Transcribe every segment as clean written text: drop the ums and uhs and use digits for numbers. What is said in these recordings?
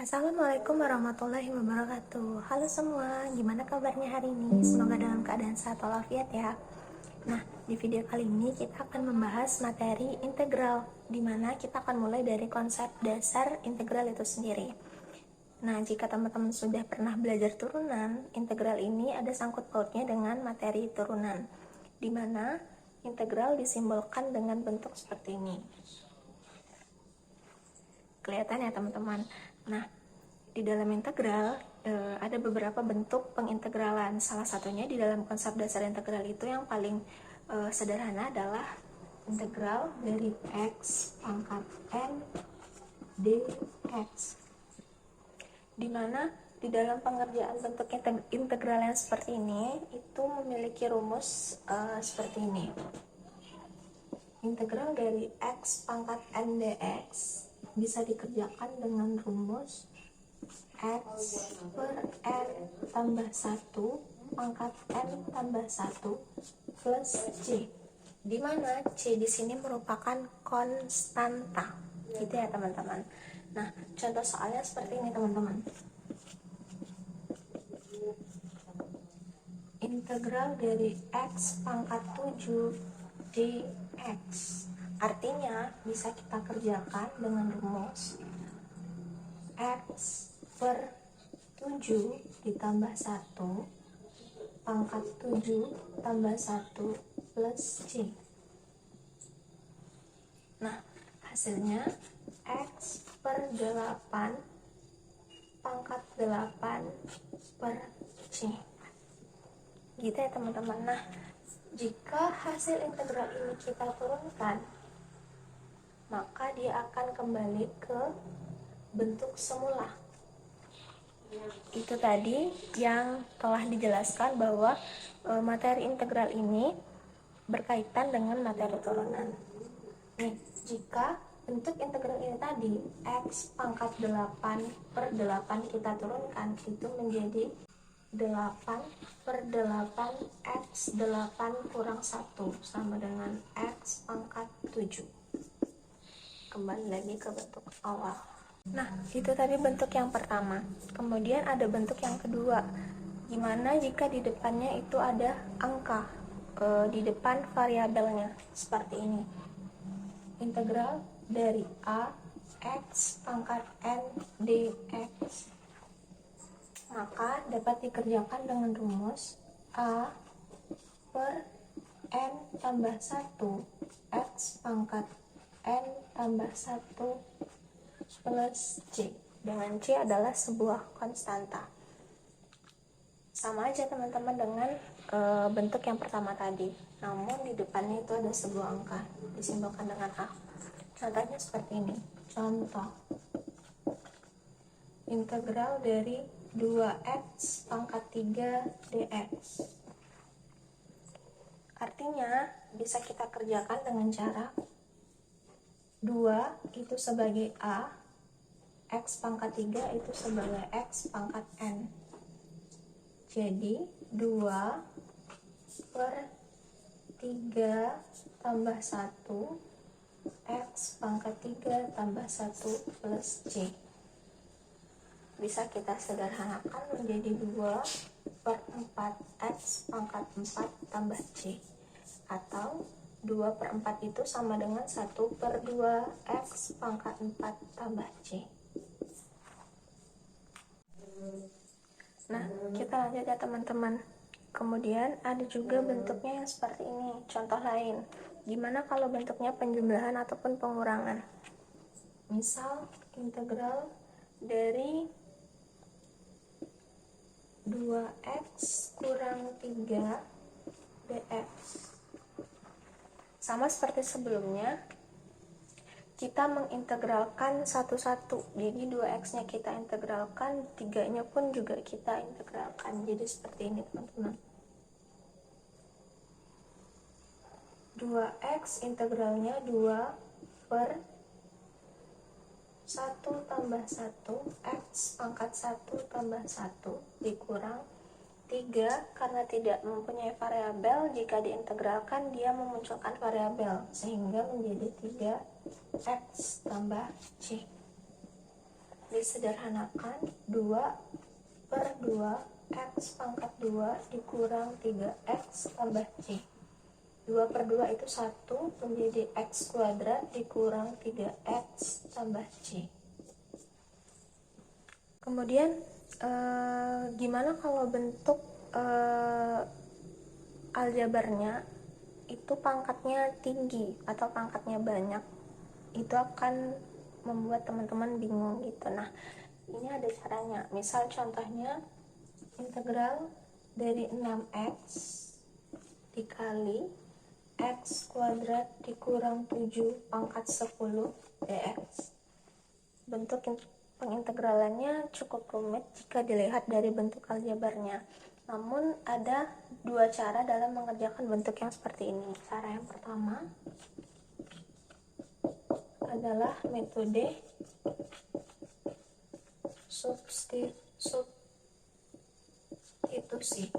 Assalamualaikum warahmatullahi wabarakatuh. Halo semua, gimana kabarnya hari ini? Semoga dalam keadaan sehat walafiat ya. Nah, di video kali ini kita akan membahas materi integral, di mana kita akan mulai dari konsep dasar integral itu sendiri. Nah, jika teman-teman sudah pernah belajar turunan, integral ini ada sangkut pautnya dengan materi turunan, di mana integral disimbolkan dengan bentuk seperti ini. Kelihatan ya teman-teman. Nah, di dalam integral ada beberapa bentuk pengintegralan. Salah satunya di dalam konsep dasar integral itu yang paling sederhana adalah integral dari x pangkat n dx, di mana di dalam pengerjaan bentuk integral yang seperti ini itu memiliki rumus seperti ini. Integral dari x pangkat n dx bisa dikerjakan dengan rumus x per n tambah 1 pangkat n tambah 1 plus c, di mana c di sini merupakan konstanta, gitu ya teman-teman. Nah, contoh soalnya seperti ini teman-teman. Integral dari x pangkat 7 dx, artinya bisa kita kerjakan dengan rumus x per 7 ditambah 1 pangkat 7 tambah 1 plus c. Nah, hasilnya x per 8 pangkat 8 per c, gitu ya teman-teman. Nah, jika hasil integral ini kita turunkan, maka dia akan kembali ke bentuk semula. Itu tadi yang telah dijelaskan bahwa materi integral ini berkaitan dengan materi turunan. Nih, jika bentuk integral ini tadi x pangkat 8 per 8 kita turunkan, itu menjadi 8 per 8 x 8 kurang 1 sama dengan x pangkat 7. Kembali lagi ke bentuk awal. Nah, itu tadi bentuk yang pertama. Kemudian ada bentuk yang kedua. Gimana jika di depannya itu ada angka, di depan variabelnya, seperti ini. Integral dari a x pangkat n dx, maka dapat dikerjakan dengan rumus a per n tambah 1 x pangkat n tambah 1 plus c, dengan c adalah sebuah konstanta. Sama aja teman-teman dengan bentuk yang pertama tadi, namun di depannya itu ada sebuah angka disimbolkan dengan a. Contohnya seperti ini. Contoh integral dari 2x pangkat 3 dx, artinya bisa kita kerjakan dengan cara 2 itu sebagai a, x pangkat 3 itu sebagai x pangkat n. Jadi 2 per 3 tambah 1 x pangkat 3 tambah 1 plus c. Bisa kita sederhanakan menjadi 2 per 4 x pangkat 4 tambah c, atau 2 per 4 itu sama dengan 1 per 2 x pangkat 4 tambah c. Nah, kita lanjut ya teman-teman. Kemudian ada juga bentuknya yang seperti ini. Contoh lain, gimana kalau bentuknya penjumlahan ataupun pengurangan? Misal integral dari 2x kurang 3 dx. Sama seperti sebelumnya, kita mengintegralkan satu-satu. Jadi 2x nya kita integralkan, 3 nya pun juga kita integralkan. Jadi seperti ini teman-teman. 2x integralnya 2 per 1 tambah 1 x pangkat 1 tambah 1 dikurang 3, karena tidak mempunyai variabel, jika diintegralkan dia memunculkan variabel sehingga menjadi 3x tambah c. disederhanakan 2/2 X pangkat 2 dikurang 3X tambah C. 2/2 itu 1, menjadi X kuadrat dikurang 3X tambah C. Kemudian gimana kalau bentuk aljabarnya itu pangkatnya tinggi atau pangkatnya banyak? Itu akan membuat teman-teman bingung gitu. Nah, ini ada caranya. Misal contohnya integral dari 6X dikali X kuadrat dikurang 7 pangkat 10 dx. Bentuk pengintegralannya cukup rumit jika dilihat dari bentuk aljabarnya. Namun ada dua cara dalam mengerjakan bentuk yang seperti ini. Cara yang pertama adalah metode substitusi.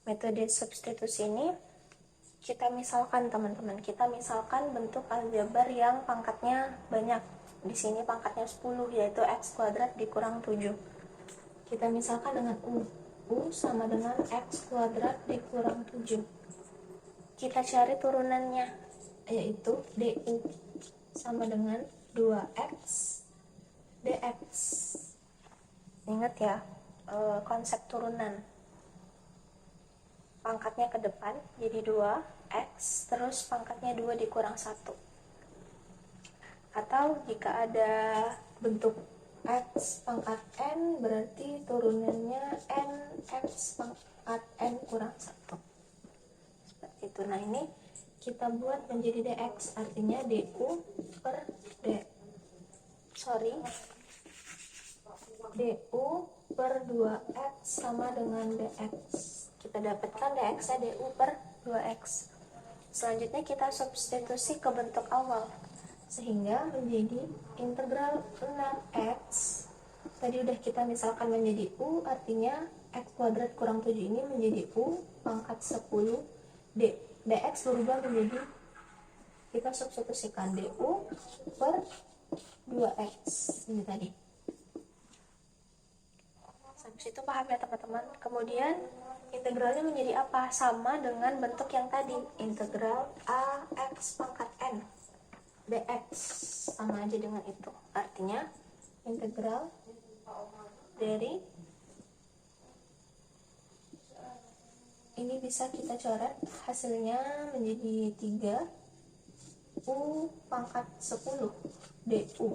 Metode substitusi ini kita misalkan teman-teman, kita misalkan bentuk aljabar yang pangkatnya banyak. Di sini pangkatnya 10, yaitu X kuadrat dikurang 7. Kita misalkan dengan U. U sama dengan X kuadrat dikurang 7. Kita cari turunannya, yaitu DU sama dengan 2X dx. Ingat ya, konsep turunan. Pangkatnya ke depan jadi 2X, terus pangkatnya 2 dikurang 1. Atau jika ada bentuk X pangkat N, berarti turunannya NX pangkat N kurang 1. Seperti itu. Nah, ini kita buat menjadi dx, artinya du per du/2x sama dengan dx. Kita dapatkan dx-nya du per 2x. Selanjutnya kita substitusi ke bentuk awal, sehingga menjadi integral 6x. Tadi udah kita misalkan menjadi u, artinya x kuadrat kurang 7 ini menjadi u pangkat 10 dx berubah menjadi, kita substitusikan du per 2x ini tadi. Sampai situ paham ya teman-teman? Kemudian integralnya menjadi apa? Sama dengan bentuk yang tadi, integral ax pangkat n dx, sama aja dengan itu. Artinya integral dari ini bisa kita coret, hasilnya menjadi 3 u pangkat 10 du.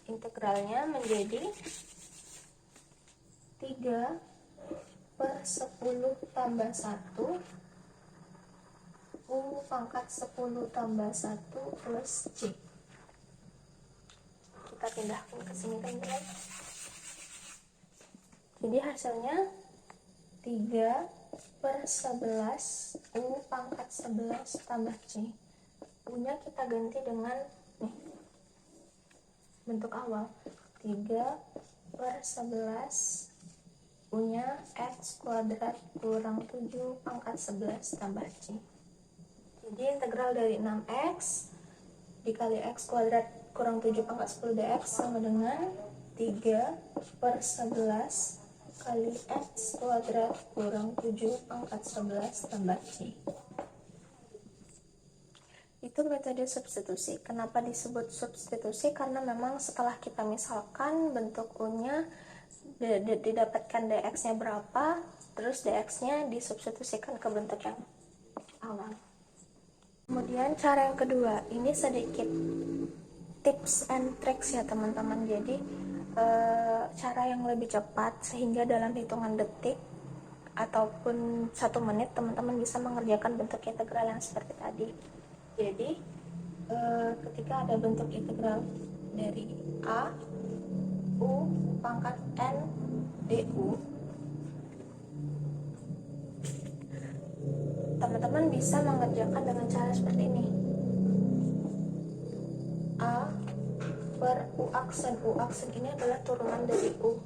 Integralnya menjadi 3/10 tambah 1 u pangkat 10 tambah 1 plus c. Kita pindahkan ke sini teman-teman. Jadi hasilnya 3/11 u pangkat 11 tambah c. U-nya kita ganti dengan nih, bentuk awal 3/11 U-nya X kuadrat kurang 7 pangkat 11 tambah C. Jadi integral dari 6X dikali X kuadrat kurang 7 pangkat 10 dx sama dengan 3/11 kali X kuadrat kurang 7 pangkat 11 tambah C. Itu metode substitusi. Kenapa disebut substitusi? Karena memang setelah kita misalkan bentuk U-nya didapatkan dx-nya berapa, terus dx-nya disubstitusikan ke bentuk yang awal. Kemudian cara yang kedua, ini sedikit tips and tricks ya teman-teman. Jadi cara yang lebih cepat sehingga dalam hitungan detik ataupun 1 menit teman-teman bisa mengerjakan bentuk integral yang seperti tadi. Jadi ketika ada bentuk integral dari A U pangkat N du, teman-teman bisa mengerjakan dengan cara seperti ini. A per U aksen. U aksen ini adalah turunan dari U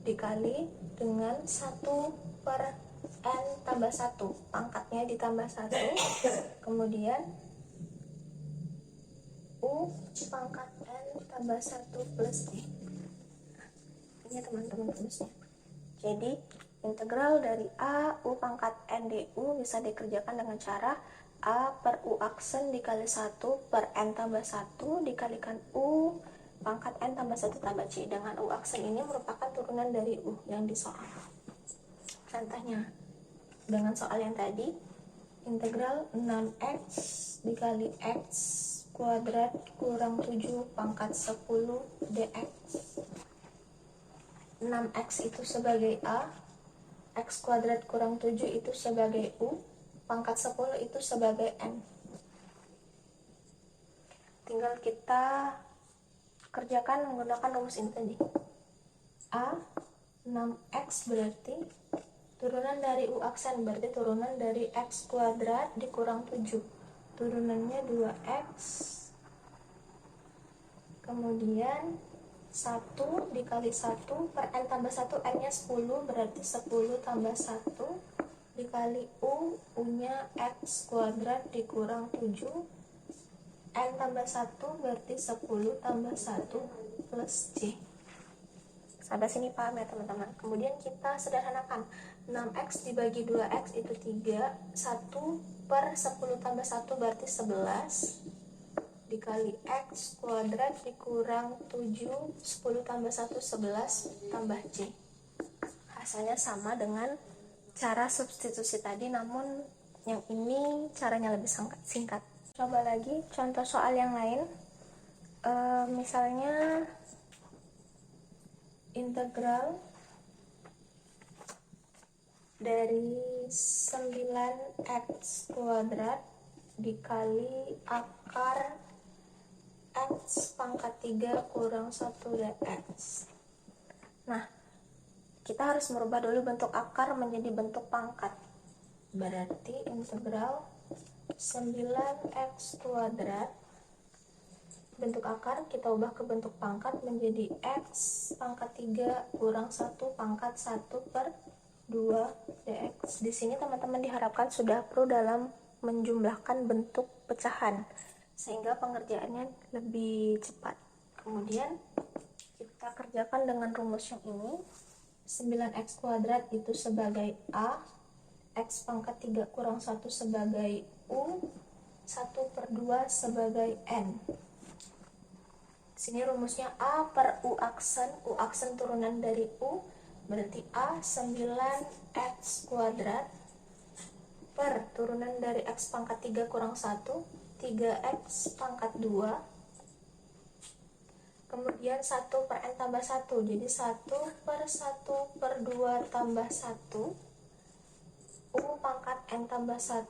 dikali dengan 1/N tambah 1, pangkatnya ditambah 1, kemudian U pangkat N tambah 1 plus D. Ini ya teman-teman rumusnya. Jadi integral dari A U pangkat N du bisa dikerjakan dengan cara A per U aksen dikali 1 per N tambah 1 dikalikan U pangkat N tambah 1 tambah C. Dengan U aksen ini merupakan turunan dari U yang di soal. Contohnya, dengan soal yang tadi, integral 6x dikali x kuadrat kurang 7 pangkat 10 dx. 6x itu sebagai A, x kuadrat kurang 7 itu sebagai U, pangkat 10 itu sebagai N. Tinggal kita kerjakan menggunakan rumus ini tadi. A 6x berarti turunan dari U aksen, berarti turunan dari x kuadrat dikurang 7. Turunannya 2x. Kemudian 1 dikali 1 per N tambah 1, N nya 10, berarti 10 tambah 1 dikali U, U nya x kuadrat dikurang 7, N tambah 1 berarti 10 tambah 1 plus C. Sampai sini paham ya teman-teman. Kemudian kita sederhanakan, 6x dibagi 2x itu 3, 1 per 10 tambah 1 berarti 11 dikali x kuadrat dikurang 7, 10 tambah 1, 11 tambah C. Hasilnya sama dengan cara substitusi tadi, namun yang ini caranya lebih singkat. Coba lagi contoh soal yang lain. Misalnya integral dari 9x kuadrat dikali akar x pangkat 3 kurang 1 dx. Nah, kita harus merubah dulu bentuk akar menjadi bentuk pangkat. Berarti integral 9x kuadrat, bentuk akar kita ubah ke bentuk pangkat menjadi x pangkat 3 kurang 1 pangkat 1 per 2 dx. Di sini teman-teman diharapkan sudah pro dalam menjumlahkan bentuk pecahan sehingga pengerjaannya lebih cepat. Kemudian kita kerjakan dengan rumus yang ini. 9x kuadrat itu sebagai A, x pangkat 3 kurang 1 sebagai U, 1 per 2 sebagai N. Sini rumusnya A per U aksen turunan dari U, berarti A 9x kuadrat per turunan dari x pangkat 3 kurang 1, 3x pangkat 2, kemudian 1 per N tambah 1, jadi 1 per 1 per 2 tambah 1, U pangkat N tambah 1,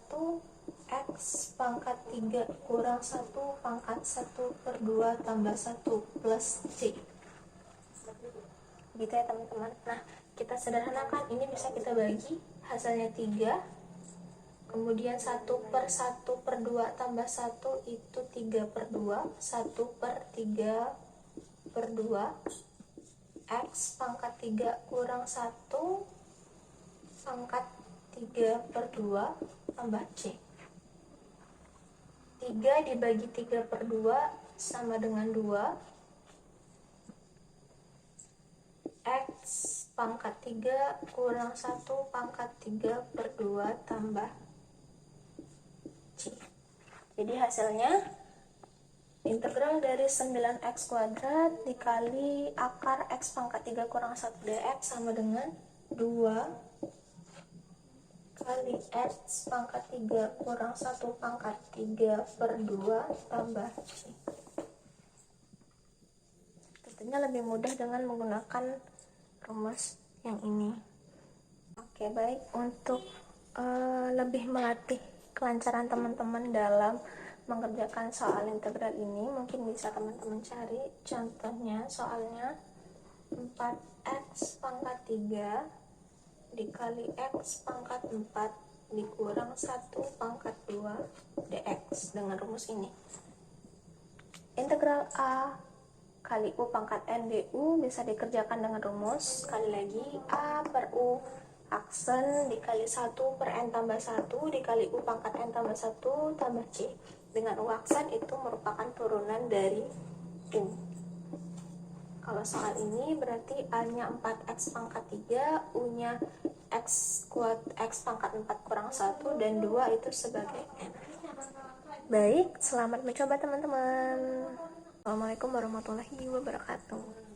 x pangkat 3 kurang 1 pangkat 1 per 2 tambah 1 plus C. Gitu ya teman-teman. Nah, kita sederhanakan, ini bisa kita bagi, hasilnya 3. Kemudian 1 per 1 per 2 tambah 1 itu 3 per 2, 1 per 3 per 2, x pangkat 3 kurang 1 pangkat 3 per 2 tambah C. 3 dibagi 3 per 2 sama dengan 2, x pangkat 3 kurang 1 pangkat 3 per 2 tambah C. Jadi hasilnya integral dari 9x kuadrat dikali akar x pangkat 3 kurang 1 dx sama dengan 2 kali x pangkat 3 kurang 1 pangkat 3 per 2 tambah C. Tentunya lebih mudah dengan menggunakan rumus yang ini. Oke, baik. Untuk lebih melatih kelancaran teman-teman dalam mengerjakan soal integral ini, mungkin bisa teman-teman cari contohnya. Soalnya 4x pangkat 3 dikali x pangkat 4 dikurang 1 pangkat 2 dx dengan rumus ini. Integral A kali U pangkat N du bisa dikerjakan dengan rumus, sekali lagi, A per U aksen dikali 1 per N tambah 1 dikali U pangkat N tambah 1 tambah C. dengan U aksen itu merupakan turunan dari U. Kalau soal ini berarti A-nya 4x pangkat 3, U-nya x pangkat 4 kurang 1, dan 2 itu sebagai N. Baik, selamat mencoba teman-teman. Assalamualaikum warahmatullahi wabarakatuh.